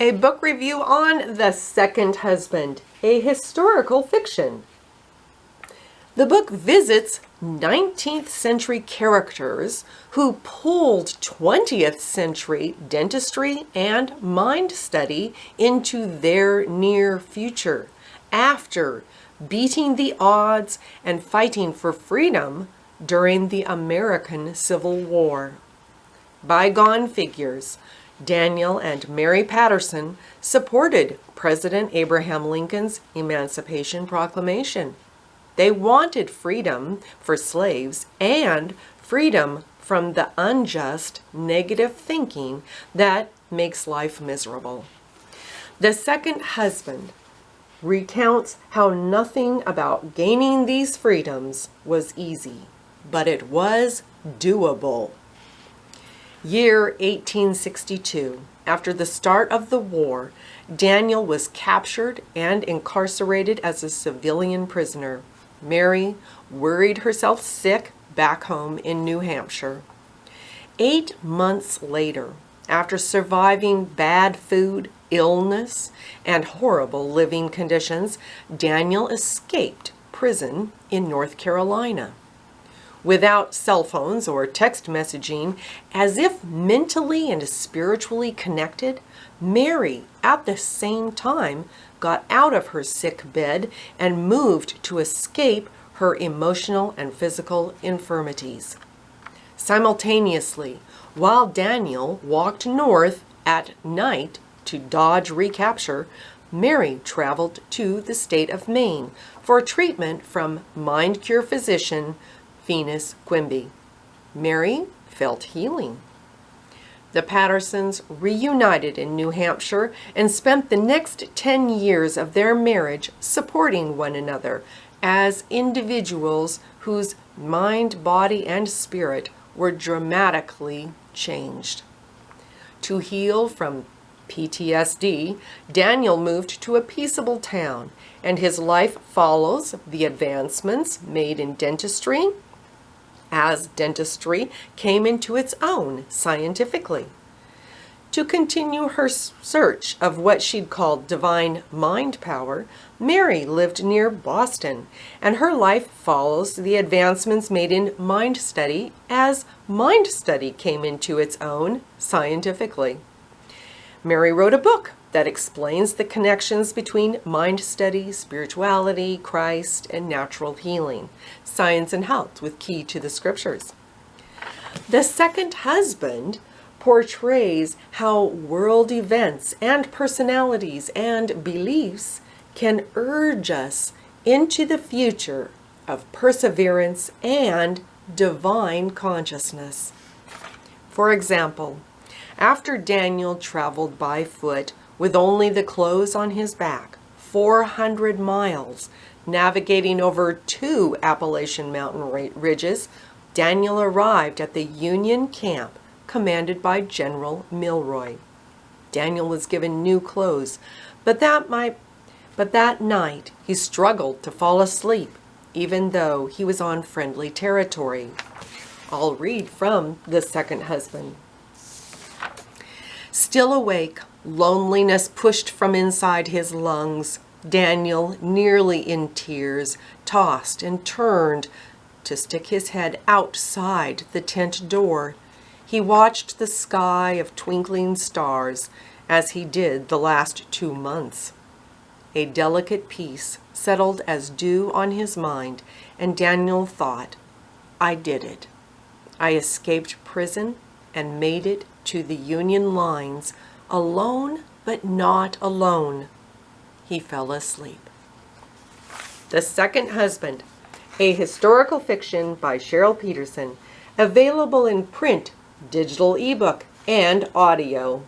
A book review on The Second Husband, a historical fiction. The book visits 19th century characters who pulled 20th century dentistry and mind study into their near future after beating the odds and fighting for freedom during the American Civil War. Bygone figures, Daniel and Mary Patterson supported President Abraham Lincoln's Emancipation Proclamation. They wanted freedom for slaves and freedom from the unjust, negative thinking that makes life miserable. The Second Husband recounts how nothing about gaining these freedoms was easy, but it was doable. Year 1862. After the start of the war, Daniel was captured and incarcerated as a civilian prisoner. Mary worried herself sick back home in New Hampshire. 8 months later, after surviving bad food, illness, and horrible living conditions, Daniel escaped prison in North Carolina. Without cell phones or text messaging, as if mentally and spiritually connected, Mary, at the same time, got out of her sick bed and moved to escape her emotional and physical infirmities. Simultaneously, while Daniel walked north at night to dodge recapture, Mary traveled to the state of Maine for treatment from mind cure physician Venus Quimby. Mary felt healing. The Pattersons reunited in New Hampshire and spent the next 10 years of their marriage supporting one another as individuals whose mind, body, and spirit were dramatically changed. To heal from PTSD, Daniel moved to a peaceable town, and his life follows the advancements made in dentistry as dentistry came into its own scientifically. To continue her search of what she'd called divine mind power, Mary lived near Boston, and her life follows the advancements made in mind study as mind study came into its own scientifically. Mary wrote a book that explains the connections between mind study, spirituality, Christ, and natural healing, Science and Health with Key to the Scriptures. The Second Husband portrays how world events and personalities and beliefs can urge us into the future of perseverance and divine consciousness. For example, after Daniel traveled by foot with only the clothes on his back, 400 miles, navigating over 2 Appalachian mountain ridges, Daniel arrived at the Union camp commanded by General Milroy. Daniel was given new clothes, but that night he struggled to fall asleep, even though he was on friendly territory. I'll read from The Second Husband. Still awake, loneliness pushed from inside his lungs. Daniel, nearly in tears, tossed and turned to stick his head outside the tent door. He watched the sky of twinkling stars as he did the last 2 months. A delicate peace settled as dew on his mind, and Daniel thought, I did it. I escaped prison and made it to the Union lines, alone but not alone. He fell asleep. The Second Husband, a historical fiction by Cheryl Petersen, available in print, digital ebook, and audio.